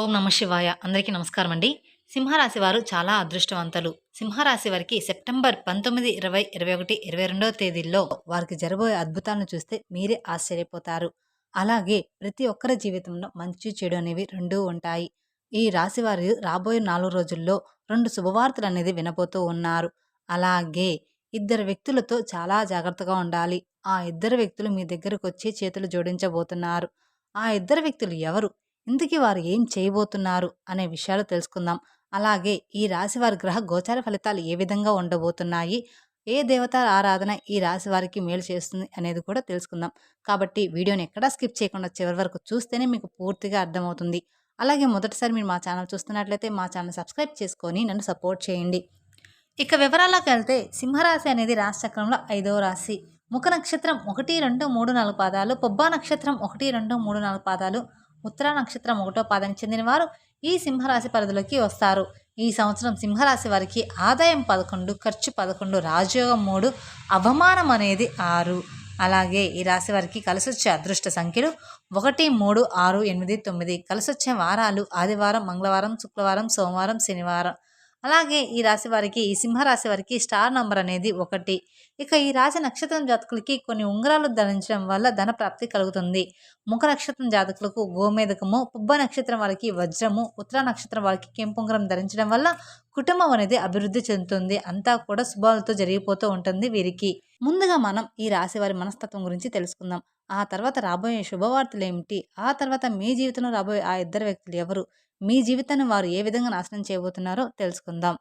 ఓం నమ శివాయ. అందరికీ నమస్కారం అండి. సింహరాశి వారు చాలా అదృష్టవంతులు. సింహరాశి వారికి సెప్టెంబర్ 19, 20, 21, 22వ తేదీల్లో వారికి జరబోయే అద్భుతాలను చూస్తే మీరే ఆశ్చర్యపోతారు. అలాగే ప్రతి ఒక్కరి జీవితంలో మంచి, చెడు అనేవి రెండూ ఉంటాయి. ఈ రాశి వారు రాబోయే 4 రోజుల్లో 2 శుభవార్తలనేది వినబోతూ ఉన్నారు. అలాగే ఇద్దరు వ్యక్తులతో చాలా జాగ్రత్తగా ఉండాలి. ఆ ఇద్దరు వ్యక్తులు మీ దగ్గరకొచ్చి చేతులు జోడించబోతున్నారు. ఆ ఇద్దరు వ్యక్తులు ఎవరు? ఇంతకీ వారు ఏం చేయబోతున్నారు అనే విషయాలు తెలుసుకుందాం. అలాగే ఈ రాశి వారి గ్రహ గోచార ఫలితాలు ఏ విధంగా ఉండబోతున్నాయి? ఏ దేవత ఆరాధన ఈ రాశి వారికి మేలు చేస్తుంది అనేది కూడా తెలుసుకుందాం. కాబట్టి వీడియోని ఎక్కడా స్కిప్ చేయకుండా చివరి వరకు చూస్తేనే మీకు పూర్తిగా అర్థమవుతుంది. అలాగే మొదటిసారి మీరు మా ఛానల్ చూస్తున్నట్లయితే మా ఛానల్ సబ్స్క్రైబ్ చేసుకొని నన్ను సపోర్ట్ చేయండి. ఇక వివరాల్లోకెళ్తే సింహరాశి అనేది రాశి చక్రంలో 5వ రాశి. ముఖ నక్షత్రం 1, 2, 3, 4 పాదాలు, పుబ్బా నక్షత్రం 1, 2, 3, 4 పాదాలు, ఉత్తరా నక్షత్రం 1వ పాదానికి చెందిన వారు ఈ సింహరాశి పరిధిలోకి వస్తారు. ఈ సంవత్సరం సింహరాశి వారికి ఆదాయం 11, ఖర్చు 11, రాజయోగం 3, అవమానం అనేది 6. అలాగే ఈ రాశి వారికి కలిసొచ్చే అదృష్ట సంఖ్యలు 1, 3, 6, 8, 9. కలిసొచ్చే వారాలు ఆదివారం, మంగళవారం, శుక్రవారం, సోమవారం, శనివారం. అలాగే ఈ రాశి వారికి ఈ సింహరాశి వారికి స్టార్ నంబర్ అనేది 1. ఇక ఈ రాశి నక్షత్రం జాతకులకి కొన్ని ఉంగరాలు ధరించడం వల్ల ధన ప్రాప్తి కలుగుతుంది. ముఖ నక్షత్రం జాతకులకు గోమేదకము, పుబ్బ నక్షత్రం వాళ్ళకి వజ్రము, ఉత్తర నక్షత్రం వాళ్ళకి కెంపుంగరం ధరించడం వల్ల కుటుంబం అనేది అభివృద్ధి చెందుతుంది. అంతా కూడా శుభాలతో జరిగిపోతూ ఉంటుంది వీరికి. ముందుగా మనం ఈ రాశి వారి మనస్తత్వం గురించి తెలుసుకుందాం. ఆ తర్వాత రాబోయే శుభవార్తలు ఏమిటి? ఆ తర్వాత మీ జీవితంలో రాబోయే ఆ ఇద్దరు వ్యక్తులు ఎవరు? మీ జీవితాన్ని వారు ఏ విధంగా నాశనం చేయబోతున్నారో తెలుసుకుందాం.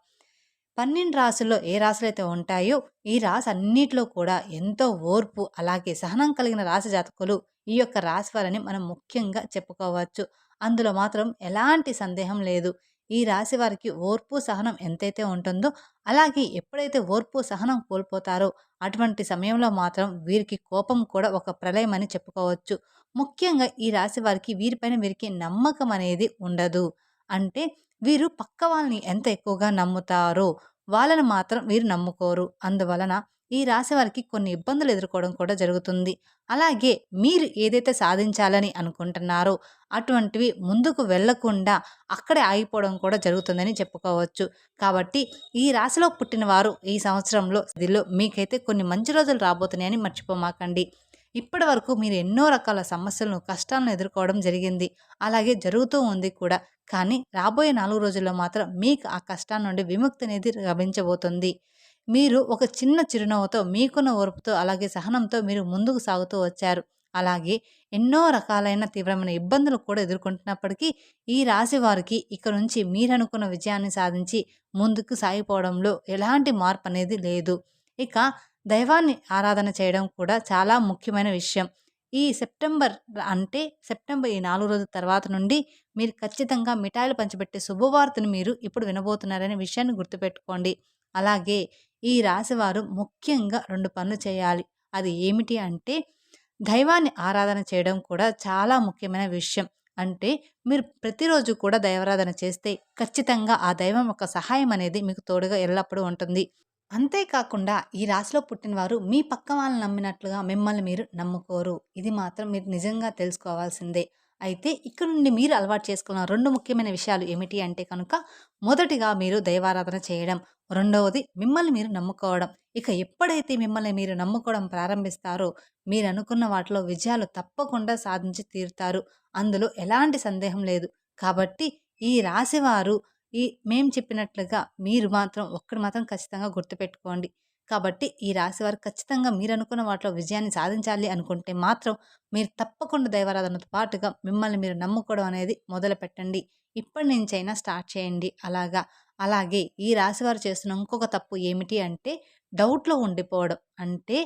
12 రాసుల్లో ఏ రాశులైతే ఉంటాయో ఈ రాశి అన్నిట్లో కూడా ఎంతో ఓర్పు అలాగే సహనం కలిగిన రాశి జాతకులు ఈ యొక్క రాశి వారని మనం ముఖ్యంగా చెప్పుకోవచ్చు. అందులో మాత్రం ఎలాంటి సందేహం లేదు. ఈ రాశి వారికి ఓర్పు సహనం ఎంతైతే ఉంటుందో అలాగే ఎప్పుడైతే ఓర్పు సహనం కోల్పోతారో అటువంటి సమయంలో మాత్రం వీరికి కోపం కూడా ఒక ప్రళయం అని చెప్పుకోవచ్చు. ముఖ్యంగా ఈ రాశి వారికి వీరిపైన వీరికి నమ్మకం అనేది ఉండదు. అంటే వీరు పక్క వాళ్ళని ఎంత ఎక్కువగా నమ్ముతారో వాళ్ళని మాత్రం వీరు నమ్ముకోరు. అందువలన ఈ రాశి వారికి కొన్ని ఇబ్బందులు ఎదుర్కోవడం కూడా జరుగుతుంది. అలాగే మీరు ఏదైతే సాధించాలని అనుకుంటున్నారో అటువంటివి ముందుకు వెళ్ళకుండా అక్కడే ఆగిపోవడం కూడా జరుగుతుందని చెప్పుకోవచ్చు. కాబట్టి ఈ రాశిలో పుట్టిన వారు ఈ సంవత్సరంలో ఇదిలో మీకైతే కొన్ని మంచి రోజులు రాబోతున్నాయని మర్చిపోమాకండి. ఇప్పటి వరకు మీరు ఎన్నో రకాల సమస్యలను, కష్టాలను ఎదుర్కోవడం జరిగింది. అలాగే జరుగుతూ ఉంది కూడా. కానీ రాబోయే 4 రోజుల్లో మాత్రం మీకు ఆ కష్టాల నుండి విముక్తి అనేది లభించబోతుంది. మీరు ఒక చిన్న చిరునవ్వుతో, మీకున్న ఓర్పుతో, అలాగే సహనంతో మీరు ముందుకు సాగుతూ వచ్చారు. అలాగే ఎన్నో రకాలైన తీవ్రమైన ఇబ్బందులు కూడా ఎదుర్కొంటున్నప్పటికీ ఈ రాశి వారికి ఇక నుంచి మీరనుకున్న విజయాన్ని సాధించి ముందుకు సాగిపోవడంలో ఎలాంటి మార్పు అనేది లేదు. ఇక దైవాన్ని ఆరాధన చేయడం కూడా చాలా ముఖ్యమైన విషయం. ఈ సెప్టెంబర్ అంటే సెప్టెంబర్ ఈ 4 రోజుల తర్వాత నుండి మీరు ఖచ్చితంగా మిఠాయిలు పంచిపెట్టే శుభవార్తను మీరు ఇప్పుడు వినబోతున్నారనే విషయాన్ని గుర్తుపెట్టుకోండి. అలాగే ఈ రాశివారు ముఖ్యంగా 2 పనులు చేయాలి. అది ఏమిటి అంటే దైవాన్ని ఆరాధన చేయడం కూడా చాలా ముఖ్యమైన విషయం. అంటే మీరు ప్రతిరోజు కూడా దైవారాధన చేస్తే ఖచ్చితంగా ఆ దైవం యొక్క సహాయం అనేది మీకు తోడుగా ఎల్లప్పుడూ ఉంటుంది. అంతేకాకుండా ఈ రాశిలో పుట్టినవారు మీ పక్క వాళ్ళని నమ్మినట్లుగా మిమ్మల్ని మీరు నమ్ముకోరు. ఇది మాత్రం మీరు నిజంగా తెలుసుకోవాల్సిందే. అయితే ఇక్కడ నుండి మీరు అలవాటు చేసుకున్న 2 ముఖ్యమైన విషయాలు ఏమిటి అంటే కనుక మొదటిగా మీరు దైవారాధన చేయడం. రెండవది మిమ్మల్ని మీరు నమ్ముకోవడం. ఇక ఎప్పుడైతే మిమ్మల్ని మీరు నమ్ముకోవడం ప్రారంభిస్తారో మీరు అనుకున్న వాటిలో విజయాలు తప్పకుండా సాధించి తీరుతారు. అందులో ఎలాంటి సందేహం లేదు. కాబట్టి ఈ రాశివారు మేం చెప్పినట్లుగా మీరు మాత్రం ఒక్కటి మాత్రం ఖచ్చితంగా గుర్తుపెట్టుకోండి. కాబట్టి ఈ రాశివారు ఖచ్చితంగా మీరనుకున్న వాటిలో విజయాన్ని సాధించాలి అనుకుంటే మాత్రం మీరు తప్పకుండా దైవారాధనతో పాటుగా మిమ్మల్ని మీరు నమ్ముకోవడం అనేది మొదలుపెట్టండి. ఇప్పటి నుంచైనా స్టార్ట్ చేయండి అలాగా. అలాగే ఈ రాశివారు చేస్తున్న ఇంకొక తప్పు ఏమిటి అంటే డౌట్‌లో ఉండిపోవడం. అంటే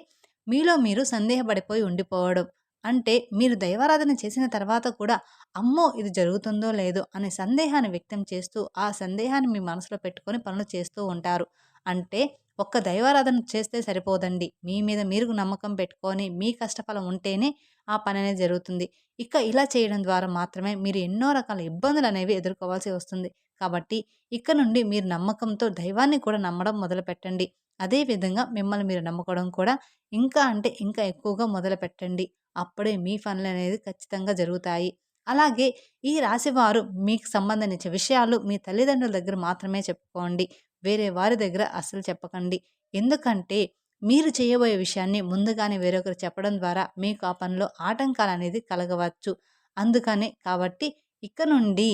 మీలో మీరు సందేహపడిపోయి ఉండిపోవడం. అంటే మీరు దైవారాధన చేసిన తర్వాత కూడా అమ్మో! ఇది జరుగుతుందో లేదో అనే సందేహాన్ని వ్యక్తం చేస్తూ, ఆ సందేహాన్ని మీ మనసులో పెట్టుకొని పనులు చేస్తూ ఉంటారు. అంటే ఒక్క దైవారాధన చేస్తే సరిపోదండి. మీ మీద మీరు నమ్మకం పెట్టుకొని, మీ కష్టఫలం ఉంటేనే ఆ పననేది జరుగుతుంది. ఇక ఇలా చేయడం ద్వారా మాత్రమే మీరు ఎన్నో రకాల ఇబ్బందులనేవి ఎదుర్కోవాల్సి వస్తుంది. కాబట్టి ఇక నుండి మీరు నమ్మకంతో దైవాన్ని కూడా నమ్మడం మొదలుపెట్టండి. అదే విధంగా మిమ్మల్ని మీరు నమ్ముకోవడం కూడా ఇంకా అంటే ఇంకా ఎక్కువగా మొదలుపెట్టండి. అప్పుడే మీ పనులనేది ఖచ్చితంగా జరుగుతాయి. అలాగే ఈ రాశివారు మీకు సంబంధించిన విషయాలు మీ తల్లిదండ్రుల దగ్గర మాత్రమే చెప్పుకోండి. వేరే వారి దగ్గర అస్సలు చెప్పకండి. ఎందుకంటే మీరు చేయబోయే విషయాన్ని ముందుగానే వేరొకరు చెప్పడం ద్వారా మీకు ఆ పనిలో ఆటంకాలనేది కలగవచ్చు. కాబట్టి ఇక నుండి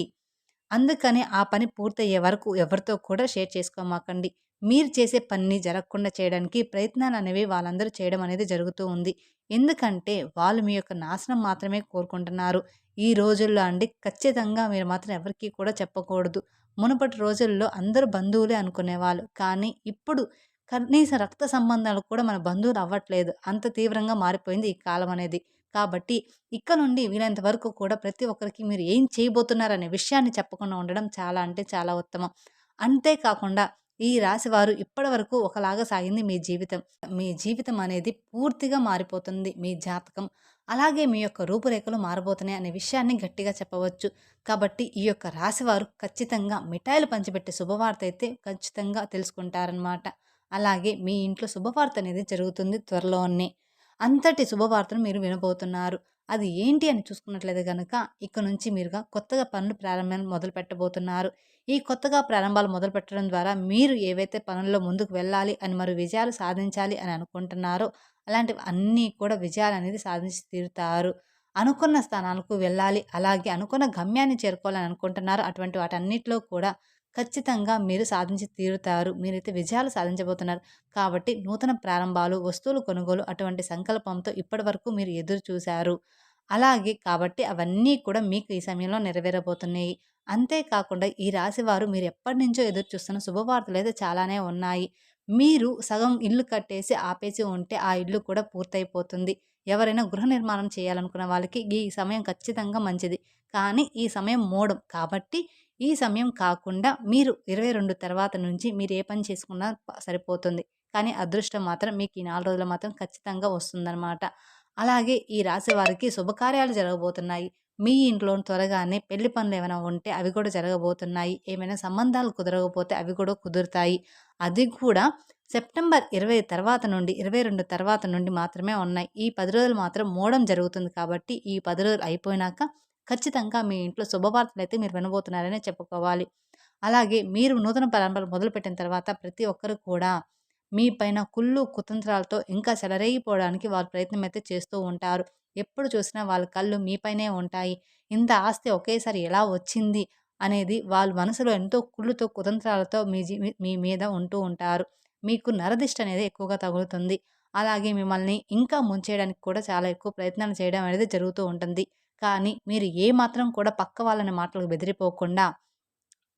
అందుకని ఆ పని పూర్తయ్యే వరకు ఎవరితో కూడా షేర్ చేసుకోమాకండి. మీరు చేసే పనిని జరగకుండా చేయడానికి ప్రయత్నాలనేవి వాళ్ళందరూ చేయడం అనేది జరుగుతూ ఉంది. ఎందుకంటే వాళ్ళు మీ యొక్క నాశనం మాత్రమే కోరుకుంటున్నారు. ఈ రోజుల్లో అండి ఖచ్చితంగా మీరు మాత్రం ఎవరికీ కూడా చెప్పకూడదు. మునుపటి రోజుల్లో అందరూ బంధువులే అనుకునేవాళ్ళు. కానీ ఇప్పుడు కనీస రక్త సంబంధాలు కూడా మన బంధువులు అవ్వట్లేదు. అంత తీవ్రంగా మారిపోయింది ఈ కాలం అనేది. కాబట్టి ఇక నుండి వీలైనంత వరకు కూడా ప్రతి ఒక్కరికి మీరు ఏం చేయబోతున్నారనే విషయాన్ని చెప్పకుండా ఉండడం చాలా అంటే చాలా ఉత్తమం. అంతే కాకుండా ఈ రాశివారు ఇప్పటివరకు ఒకలాగా సాగింది మీ జీవితం. మీ జీవితం అనేది పూర్తిగా మారిపోతుంది. మీ జాతకం, అలాగే మీ యొక్క రూపురేఖలు మారబోతున్నాయి అనే విషయాన్ని గట్టిగా చెప్పవచ్చు. కాబట్టి ఈ యొక్క రాశివారు ఖచ్చితంగా మిఠాయిలు పంచిపెట్టే శుభవార్త అయితే ఖచ్చితంగా తెలుసుకుంటారనమాట. అలాగే మీ ఇంట్లో శుభవార్త అనేది జరుగుతుంది త్వరలోనే. అంతటి శుభవార్తను మీరు వినబోతున్నారు. అది ఏంటి అని చూసుకున్నట్లయితే గనక ఇక నుంచి మీరుగా కొత్తగా పనులు ప్రారంభం మొదలు పెట్టబోతున్నారు. ఈ కొత్తగా ప్రారంభాలు మొదలుపెట్టడం ద్వారా మీరు ఏవైతే పనుల్లో ముందుకు వెళ్ళాలి అని మరి విజయాలు సాధించాలి అని అనుకుంటున్నారో అలాంటివి అన్నీ కూడా విజయాలనేది సాధించి తీరుతారు. అనుకున్న స్థానాలకు వెళ్ళాలి. అలాగే అనుకున్న గమ్యాన్ని చేరుకోవాలని అనుకుంటున్నారు. అటువంటి వాటన్నిటిలో కూడా ఖచ్చితంగా మీరు సాధించి తీరుతారు. మీరైతే విజయాలు సాధించబోతున్నారు. కాబట్టి నూతన ప్రారంభాలు, వస్తువులు కొనుగోలు అటువంటి సంకల్పంతో ఇప్పటివరకు మీరు ఎదురు చూశారు. కాబట్టి అవన్నీ కూడా మీకు ఈ సమయంలో నెరవేరబోతున్నాయి. అంతేకాకుండా ఈ రాశివారు మీరు ఎప్పటినుంచో ఎదురు చూస్తున్న శుభవార్తలైతే చాలానే ఉన్నాయి. మీరు సగం ఇల్లు కట్టేసి ఆపేసి ఉంటే ఆ ఇల్లు కూడా పూర్తయిపోతుంది. ఎవరైనా గృహ నిర్మాణం చేయాలనుకున్న వాళ్ళకి ఈ సమయం ఖచ్చితంగా మంచిది. కానీ ఈ సమయం మోడం. కాబట్టి ఈ సమయం కాకుండా మీరు 22 తర్వాత నుంచి మీరు ఏ పని చేసుకున్నా సరిపోతుంది. కానీ అదృష్టం మాత్రం మీకు ఈ 4 రోజులు మాత్రం ఖచ్చితంగా వస్తుందనమాట. అలాగే ఈ రాశి వారికి శుభకార్యాలు జరగబోతున్నాయి. మీ ఇంట్లో త్వరగానే పెళ్లి పనులేమైనా ఉంటే అవి కూడా జరగబోతున్నాయి. ఏమైనా సంబంధాలు కుదరకపోతే అవి కూడా కుదురుతాయి. అది కూడా సెప్టెంబర్ 20 తర్వాత నుండి 22 తర్వాత నుండి మాత్రమే ఉన్నాయి. ఈ 10 రోజులు మాత్రం మోడం జరుగుతుంది కాబట్టి ఈ 10 రోజులు అయిపోయినాక ఖచ్చితంగా మీ ఇంట్లో శుభవార్తలైతే మీరు వినబోతున్నారనే చెప్పుకోవాలి. అలాగే మీరు నూతన ప్రారంభాలు మొదలుపెట్టిన తర్వాత ప్రతి ఒక్కరు కూడా మీ పైన కుళ్ళు, కుతంత్రాలతో ఇంకా చెలరేగిపోవడానికి వాళ్ళు ప్రయత్నం అయితే చేస్తూ ఉంటారు. ఎప్పుడు చూసినా వాళ్ళ కళ్ళు మీపైనే ఉంటాయి. ఇంత ఆస్తి ఒకేసారి ఎలా వచ్చింది అనేది వాళ్ళ మనసులో ఎంతో కుళ్ళుతో, కుతంత్రాలతో మీ మీద ఉంటూ ఉంటారు. మీకు నరదిష్టి అనేది ఎక్కువగా తగులుతుంది. అలాగే మిమ్మల్ని ఇంకా ముంచేయడానికి కూడా చాలా ఎక్కువ ప్రయత్నాలు చేయడం అనేది జరుగుతూ ఉంటుంది. కానీ మీరు ఏమాత్రం కూడా పక్క వాళ్ళని మాటలకు బెదిరిపోకుండా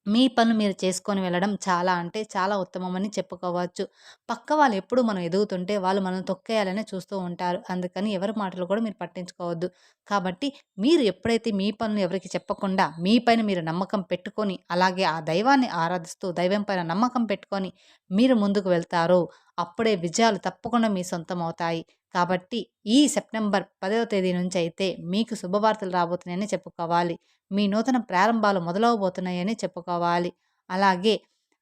మీ పనులు మీరు చేసుకొని వెళ్ళడం చాలా అంటే చాలా ఉత్తమమని చెప్పుకోవచ్చు. పక్క వాళ్ళు ఎప్పుడు మనం ఎదుగుతుంటే వాళ్ళు మనల్ని తొక్కేయాలనే చూస్తూ ఉంటారు. అందుకని ఎవరి మాటలు కూడా మీరు పట్టించుకోవద్దు. కాబట్టి మీరు ఎప్పుడైతే మీ పనులు ఎవరికీ చెప్పకుండా మీ పైన మీరు నమ్మకం పెట్టుకొని, అలాగే ఆ దైవాన్ని ఆరాధిస్తూ దైవం పైన నమ్మకం పెట్టుకొని మీరు ముందుకు వెళ్తారో అప్పుడే విజయాలు తప్పకుండా మీ సొంతమవుతాయి. కాబట్టి ఈ సెప్టెంబర్ 10వ తేదీ నుంచి అయితే మీకు శుభవార్తలు రాబోతున్నాయని చెప్పుకోవాలి. మీ నూతన ప్రారంభాలు మొదలవబోతున్నాయని చెప్పుకోవాలి. అలాగే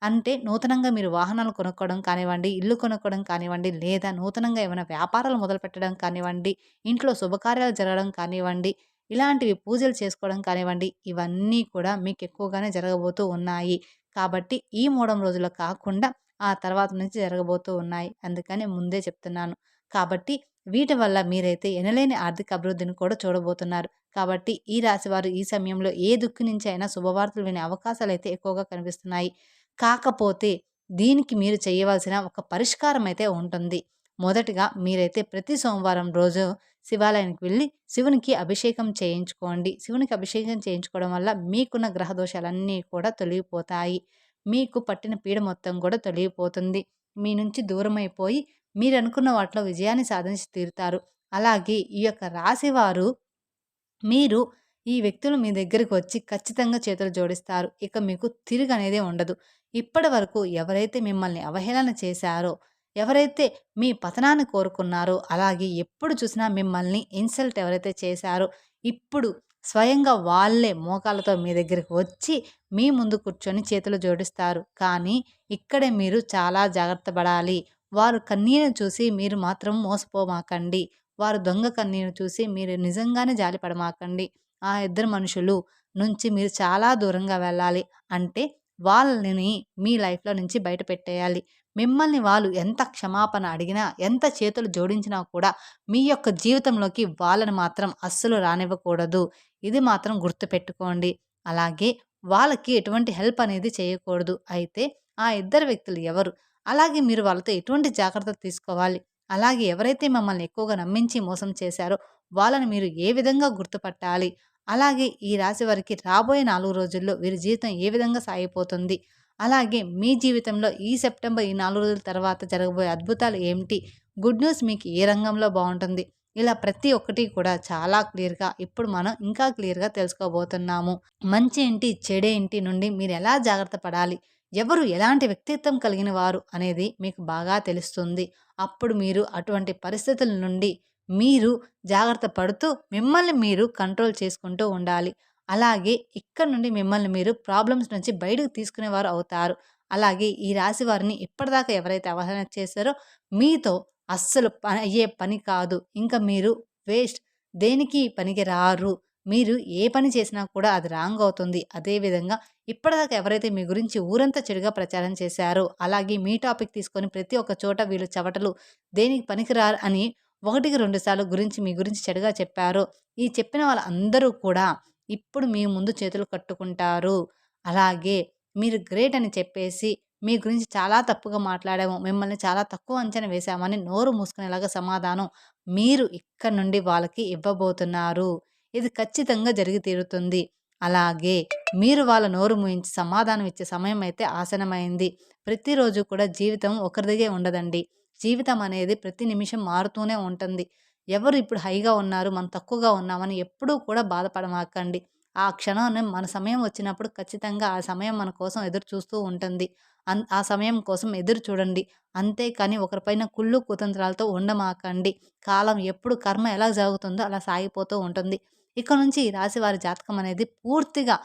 అంటే నూతనంగా మీరు వాహనాలు కొనుక్కోవడం కానివ్వండి, ఇల్లు కొనుక్కోవడం కానివ్వండి, లేదా నూతనంగా ఏమైనా వ్యాపారాలు మొదలుపెట్టడం కానివ్వండి, ఇంట్లో శుభకార్యాలు జరగడం కానివ్వండి, ఇలాంటివి పూజలు చేసుకోవడం కానివ్వండి, ఇవన్నీ కూడా మీకు ఎక్కువగానే జరగబోతూ ఉన్నాయి. కాబట్టి ఈ 3 రోజులు కాకుండా ఆ తర్వాత నుంచి జరగబోతూ ఉన్నాయి. అందుకని ముందే చెప్తున్నాను. కాబట్టి వీటి వల్ల మీరైతే ఎనలేని ఆర్థిక అభివృద్ధిని కూడా చూడబోతున్నారు. కాబట్టి ఈ రాశివారు ఈ సమయంలో ఏ దిక్కు నుంచి అయినా శుభవార్తలు వినే అవకాశాలైతే ఎక్కువగా కనిపిస్తున్నాయి. కాకపోతే దీనికి మీరు చేయవలసిన ఒక పరిష్కారం అయితే ఉంటుంది. మొదటిగా మీరైతే ప్రతి సోమవారం రోజు శివాలయానికి వెళ్ళి శివునికి అభిషేకం చేయించుకోండి. శివునికి అభిషేకం చేయించుకోవడం వల్ల మీకున్న గ్రహ దోషాలన్నీ కూడా తొలగిపోతాయి. మీకు పట్టిన పీడ మొత్తం కూడా తొలగిపోతుంది. మీ నుంచి దూరమైపోయి మీరనుకున్న వాటిలో విజయాన్ని సాధించి తీరుతారు. అలాగే ఈ యొక్క రాశివారు మీరు ఈ వ్యక్తులు మీ దగ్గరికి వచ్చి ఖచ్చితంగా చేతులు జోడిస్తారు. ఇక మీకు తిరుగనేదే ఉండదు. ఇప్పటివరకు ఎవరైతే మిమ్మల్ని అవహేళన చేశారో, ఎవరైతే మీ పతనాన్ని కోరుకున్నారో, అలాగే ఎప్పుడు చూసినా మిమ్మల్ని ఇన్సల్ట్ ఎవరైతే చేశారో, ఇప్పుడు స్వయంగా వాళ్ళే మోకాళ్ళతో మీ దగ్గరికి వచ్చి మీ ముందు కూర్చొని చేతులు జోడిస్తారు. కానీ ఇక్కడే మీరు చాలా జాగ్రత్త పడాలి. వారు కన్నీరుని చూసి మీరు మాత్రం మోసపోమాకండి. వారు దొంగ కన్నీరు చూసి మీరు నిజంగానే జాలిపడమాకండి. ఆ ఇద్దరు మనుషులు నుంచి మీరు చాలా దూరంగా వెళ్ళాలి. అంటే వాళ్ళని మీ లైఫ్‌లో నుంచి బయట పెట్టేయాలి. మిమ్మల్ని వాళ్ళు ఎంత క్షమాపణ అడిగినా, ఎంత చేతులు జోడించినా కూడా మీ యొక్క జీవితంలోకి వాళ్ళని మాత్రం అస్సలు రానివ్వకూడదు. ఇది మాత్రం గుర్తుపెట్టుకోండి. అలాగే వాళ్ళకి ఎటువంటి హెల్ప్ అనేది చేయకూడదు. అయితే ఆ ఇద్దరు వ్యక్తులు ఎవరు? అలాగే మీరు వాళ్ళతో ఎటువంటి జాగ్రత్తలు తీసుకోవాలి? అలాగే ఎవరైతే మిమ్మల్ని ఎక్కువగా నమ్మించి మోసం చేశారో వాళ్ళని మీరు ఏ విధంగా గుర్తుపట్టాలి? అలాగే ఈ రాశి వారికి రాబోయే 4 రోజుల్లో వీరి జీవితం ఏ విధంగా సాగిపోతుంది? అలాగే మీ జీవితంలో ఈ సెప్టెంబర్ ఈ 4 రోజుల తర్వాత జరగబోయే అద్భుతాలు ఏమిటి? గుడ్ న్యూస్ మీకు ఏ రంగంలో బావుంటుంది? ఇలా ప్రతి ఒక్కటి కూడా చాలా క్లియర్‌గా ఇప్పుడు మనం ఇంకా క్లియర్‌గా తెలుసుకోబోతున్నాము. మంచి ఏంటి, చెడేంటి నుండి మీరెలా జాగ్రత్త పడాలి? ఎవరు ఎలాంటి వ్యక్తిత్వం కలిగిన వారు అనేది మీకు బాగా తెలుస్తుంది. అప్పుడు మీరు అటువంటి పరిస్థితుల నుండి మీరు జాగ్రత్త పడుతూ మిమ్మల్ని మీరు కంట్రోల్ చేసుకుంటూ ఉండాలి. అలాగే ఇక్కడి నుండి మిమ్మల్ని మీరు ప్రాబ్లమ్స్ నుంచి బయటకు తీసుకునేవారు అవుతారు. అలాగే ఈ రాశి వారిని ఇప్పటిదాకా ఎవరైతే అవహేళన చేశారో మీతో అస్సలు అయ్యే పని కాదు. ఇంక మీరు వేస్ట్. దేనికి పనికి రారు. మీరు ఏ పని చేసినా కూడా అది రాంగ్ అవుతుంది. అదేవిధంగా ఇప్పటిదాకా ఎవరైతే మీ గురించి ఊరంతా చెడుగా ప్రచారం చేశారో, అలాగే మీ టాపిక్ తీసుకొని ప్రతి ఒక్క చోట వీళ్ళు చవటలు దేనికి పనికిరారు అని 1కి 2 సార్లు మీ గురించి చెడుగా చెప్పారో, ఈ చెప్పిన వాళ్ళందరూ కూడా ఇప్పుడు మీ ముందు చేతులు కట్టుకుంటారు. అలాగే మీరు గ్రేట్ అని చెప్పేసి మీ గురించి చాలా తప్పుగా మాట్లాడాము, మిమ్మల్ని చాలా తక్కువ అంచనా వేశామని నోరు మూసుకునేలాగా సమాధానం మీరు ఇక్కడి నుండి వాళ్ళకి ఇవ్వబోతున్నారు. ఇది ఖచ్చితంగా జరిగి తీరుతుంది. అలాగే మీరు వాళ్ళ నోరు మూయించి సమాధానం ఇచ్చే సమయం అయితే ఆసన్నమైంది. ప్రతిరోజు కూడా జీవితం ఒకరిదిగే ఉండదండి. జీవితం అనేది ప్రతి నిమిషం మారుతూనే ఉంటుంది. ఎవరు ఇప్పుడు హైగా ఉన్నారు, మనం తక్కువగా ఉన్నామని ఎప్పుడూ కూడా బాధపడమాకండి. ఆ క్షణాన మన సమయం వచ్చినప్పుడు ఖచ్చితంగా ఆ సమయం మన కోసం ఎదురు చూస్తూ ఉంటుంది. ఆ సమయం కోసం ఎదురు చూడండి. అంతేకాని ఒకరిపైన కుళ్ళు కుతంత్రాలతో ఉండమాకండి. కాలం ఎప్పుడు కర్మ ఎలా జరుగుతుందో అలా సాగిపోతూ ఉంటుంది. ఇక నుంచి ఈ రాశి వారి జాతకం అనేది పూర్తిగా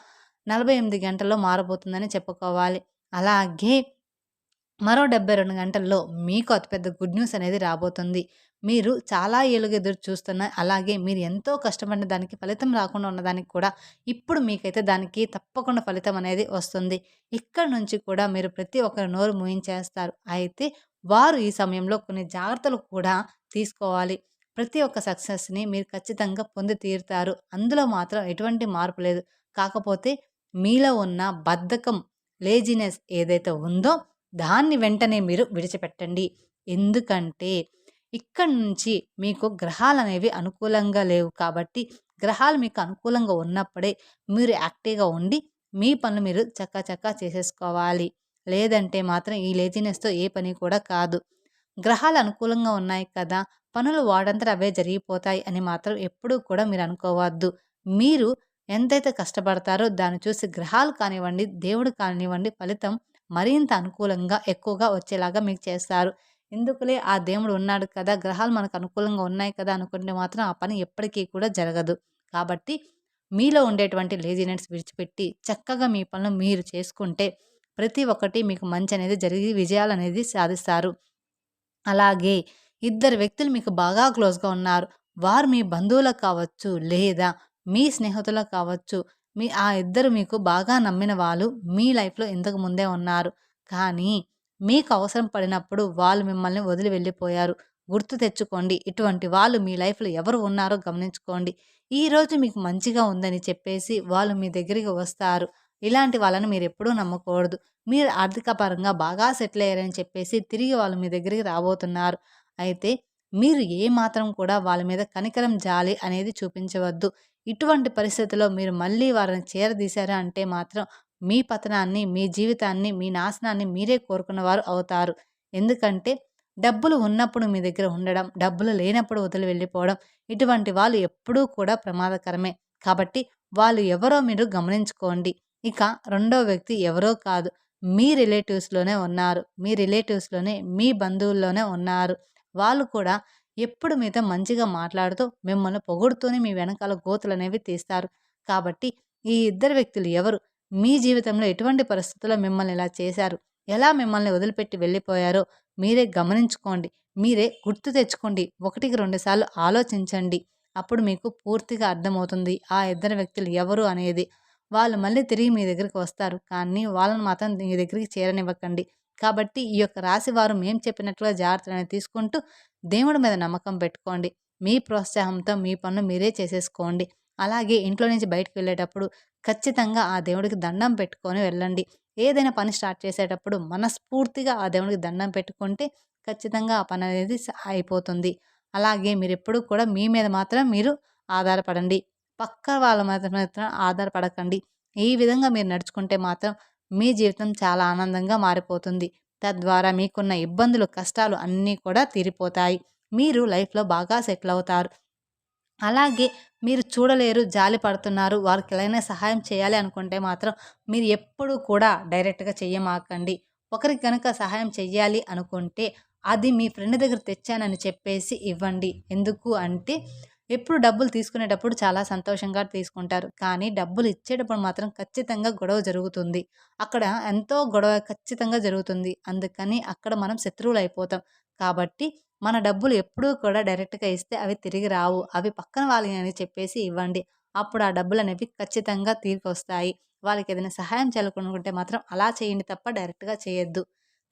48 గంటల్లో మారబోతుందని చెప్పుకోవాలి. అలాగే మరో 72 గంటల్లో మీకు అతిపెద్ద గుడ్ న్యూస్ అనేది రాబోతుంది. మీరు చాలా ఏళ్లుగా ఎదురు చూస్తున్న అలాగే మీరు ఎంతో కష్టపడిన దానికి ఫలితం రాకుండా ఉన్నదానికి కూడా ఇప్పుడు మీకైతే దానికి తప్పకుండా ఫలితం అనేది వస్తుంది. ఇక్కడి నుంచి కూడా మీరు ప్రతి ఒక్కరి నోరు మూయించేస్తారు. అయితే వారు ఈ సమయంలో కొన్ని జాగ్రత్తలు కూడా తీసుకోవాలి. ప్రతి ఒక్క సక్సెస్‌ని మీరు ఖచ్చితంగా పొంది తీరుతారు. అందులో మాత్రం ఎటువంటి మార్పు లేదు. కాకపోతే మీలో ఉన్న బద్ధకం, లేజినెస్ ఏదైతే ఉందో దాన్ని వెంటనే మీరు విడిచిపెట్టండి. ఎందుకంటే ఇక్కడి నుంచి మీకు గ్రహాలనేవి అనుకూలంగా లేవు కాబట్టి, గ్రహాలు మీకు అనుకూలంగా ఉన్నప్పుడే మీరు యాక్టివ్‌గా ఉండి, మీ పనులు మీరు చకా చేసేసుకోవాలి. లేదంటే మాత్రం ఈ లేజినెస్‌తో ఏ పని కూడా కాదు. గ్రహాలు అనుకూలంగా ఉన్నాయి కదా! పనులు వాటంతట అవే జరిగిపోతాయి అని మాత్రం ఎప్పుడూ కూడా మీరు అనుకోవద్దు. మీరు ఎంతైతే కష్టపడతారో దాన్ని చూసి గ్రహాలు కానివ్వండి, దేవుడు కానివ్వండి ఫలితం మరింత అనుకూలంగా ఎక్కువగా వచ్చేలాగా మీకు చేస్తారు. ఎందుకులే ఆ దేవుడు ఉన్నాడు కదా! గ్రహాలు మనకు అనుకూలంగా ఉన్నాయి కదా! అనుకుంటే మాత్రం ఆ పని ఎప్పటికీ కూడా జరగదు. కాబట్టి మీలో ఉండేటువంటి లేజినెస్ విడిచిపెట్టి చక్కగా మీ పనులు మీరు చేసుకుంటే ప్రతి ఒక్కటి మీకు మంచనేది జరిగి విజయాలనేది సాధిస్తారు. అలాగే ఇద్దరు వ్యక్తులు మీకు బాగా క్లోజ్‌గా ఉన్నారు. వారు మీ బంధువులకు కావచ్చు, లేదా మీ స్నేహితులకు కావచ్చు. ఆ ఇద్దరు మీకు బాగా నమ్మిన వాళ్ళు మీ లైఫ్‌లో ఇంతకు ముందే ఉన్నారు. కానీ మీకు అవసరం పడినప్పుడు వాళ్ళు మిమ్మల్ని వదిలి వెళ్ళిపోయారు. గుర్తు తెచ్చుకోండి. ఇటువంటి వాళ్ళు మీ లైఫ్‌లో ఎవరు ఉన్నారో గమనించుకోండి. ఈరోజు మీకు మంచిగా ఉందని చెప్పేసి వాళ్ళు మీ దగ్గరికి వస్తారు. ఇలాంటి వాళ్ళని మీరెప్పుడూ నమ్మకూడదు. మీరు ఆర్థిక పరంగా బాగా సెటిల్ అయ్యారని చెప్పేసి తిరిగి వాళ్ళు మీ దగ్గరికి రాబోతున్నారు. అయితే మీరు ఏమాత్రం కూడా వాళ్ళ మీద కనికరం, జాలి అనేది చూపించవద్దు. ఇటువంటి పరిస్థితిలో మీరు మళ్ళీ వారిని చేరదీశారు అంటే మాత్రం మీ పతనాన్ని, మీ జీవితాన్ని, మీ నాశనాన్ని మీరే కోరుకున్నవారు అవుతారు. ఎందుకంటే డబ్బులు ఉన్నప్పుడు మీ దగ్గర ఉండడం, డబ్బులు లేనప్పుడు వదిలి వెళ్ళిపోవడం ఇటువంటి వాళ్ళు ఎప్పుడూ కూడా ప్రమాదకరమే. కాబట్టి వాళ్ళు ఎవరో మీరు గమనించుకోండి. ఇక రెండో వ్యక్తి ఎవరో కాదు. మీ రిలేటివ్స్‌లోనే ఉన్నారు. మీ రిలేటివ్స్‌లోనే, మీ బంధువుల్లోనే ఉన్నారు. వాళ్ళు కూడా ఎప్పుడు మీతో మంచిగా మాట్లాడుతూ, మిమ్మల్ని పొగుడుతూనే మీ వెనకాల గోతులనేవి తీస్తారు. కాబట్టి ఈ ఇద్దరు వ్యక్తులు ఎవరు? మీ జీవితంలో ఎటువంటి పరిస్థితుల్లో మిమ్మల్ని ఇలా చేశారు? ఎలా మిమ్మల్ని వదిలిపెట్టి వెళ్ళిపోయారో మీరే గమనించుకోండి. మీరే గుర్తు తెచ్చుకోండి. 1కి 2 సార్లు ఆలోచించండి. అప్పుడు మీకు పూర్తిగా అర్థమవుతుంది ఆ ఇద్దరు వ్యక్తులు ఎవరు అనేది. వాళ్ళు మళ్ళీ తిరిగి మీ దగ్గరికి వస్తారు. కానీ వాళ్ళని మాత్రం మీ దగ్గరికి చేరనివ్వకండి. కాబట్టి ఈ యొక్క రాశి వారు మేము చెప్పినట్లుగా జాగ్రత్తలనేవి తీసుకుంటూ దేవుడి మీద నమ్మకం పెట్టుకోండి. మీ ప్రోత్సాహంతో మీ పనులు మీరే చేసేసుకోండి. అలాగే ఇంట్లో నుంచి బయటికి వెళ్ళేటప్పుడు ఖచ్చితంగా ఆ దేవుడికి దండం పెట్టుకొని వెళ్ళండి. ఏదైనా పని స్టార్ట్ చేసేటప్పుడు మనస్ఫూర్తిగా ఆ దేవుడికి దండం పెట్టుకుంటే ఖచ్చితంగా ఆ పని అనేది అయిపోతుంది. అలాగే మీరెప్పుడూ కూడా మీ మీద మాత్రం మీరు ఆధారపడండి. పక్క వాళ్ళ మీద మాత్రం ఆధారపడకండి. ఈ విధంగా మీరు నడుచుకుంటే మాత్రం మీ జీవితం చాలా ఆనందంగా మారిపోతుంది. తద్వారా మీకున్న ఇబ్బందులు, కష్టాలు అన్నీ కూడా తీరిపోతాయి. మీరు లైఫ్‌లో బాగా సెటిల్ అవుతారు. అలాగే మీరు చూడలేరు, జాలి పడుతున్నారు, వారికెలాగైనా సహాయం చేయాలి అనుకుంటే మాత్రం మీరు ఎప్పుడూ కూడా డైరెక్ట్‌గా చెయ్యమాకండి. ఒకరికి గనక సహాయం చెయ్యాలి అనుకుంటే అది మీ ఫ్రెండ్ దగ్గర తెచ్చానని చెప్పేసి ఇవ్వండి. ఎందుకు అంటే ఎప్పుడు డబ్బులు తీసుకునేటప్పుడు చాలా సంతోషంగా తీసుకుంటారు. కానీ డబ్బులు ఇచ్చేటప్పుడు మాత్రం ఖచ్చితంగా గొడవ జరుగుతుంది. అక్కడ ఎంతో గొడవ ఖచ్చితంగా జరుగుతుంది. అందుకని అక్కడ మనం శత్రువులయిపోతాం. కాబట్టి మన డబ్బులు ఎప్పుడూ కూడా డైరెక్ట్‌గా ఇస్తే అవి తిరిగి రావు. అవి పక్కన వాళ్ళయి అని చెప్పేసి ఇవ్వండి. అప్పుడు ఆ డబ్బులనేవి ఖచ్చితంగా తిరిగొస్తాయి. వాళ్ళకేదైనా సహాయం చేయాలనుకుంటే మాత్రం అలా చేయండి తప్ప డైరెక్ట్‌గా చేయొద్దు.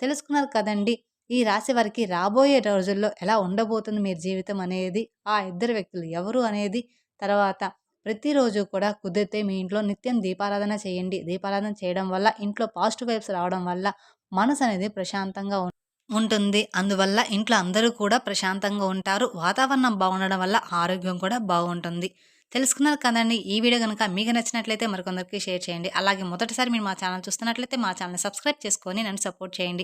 తెలుసుకున్నారు కదండీ! ఈ రాశి వారికి రాబోయే రోజుల్లో ఎలా ఉండబోతుంది మీ జీవితం అనేది, ఆ ఇద్దరు వ్యక్తులు ఎవరు అనేది, తర్వాత ప్రతిరోజు కూడా కుదిరితే మీ ఇంట్లో నిత్యం దీపారాధన చేయండి. దీపారాధన చేయడం వల్ల ఇంట్లో పాజిటివ్ వైబ్స్ రావడం వల్ల మనసనేది ప్రశాంతంగా ఉంటుంది. అందువల్ల ఇంట్లో అందరూ కూడా ప్రశాంతంగా ఉంటారు. వాతావరణం బాగుండడం వల్ల ఆరోగ్యం కూడా బాగుంటుంది. తెలుసుకున్నారు కదండీ! ఈ వీడియో గనుక మీకు నచ్చినట్లయితే మరికొందరికి షేర్ చేయండి. అలాగే మొదటిసారి మీరు మా ఛానల్ చూస్తున్నట్లయితే మా ఛానల్‌ని సబ్స్క్రైబ్ చేసుకొని నన్ను సపోర్ట్ చేయండి.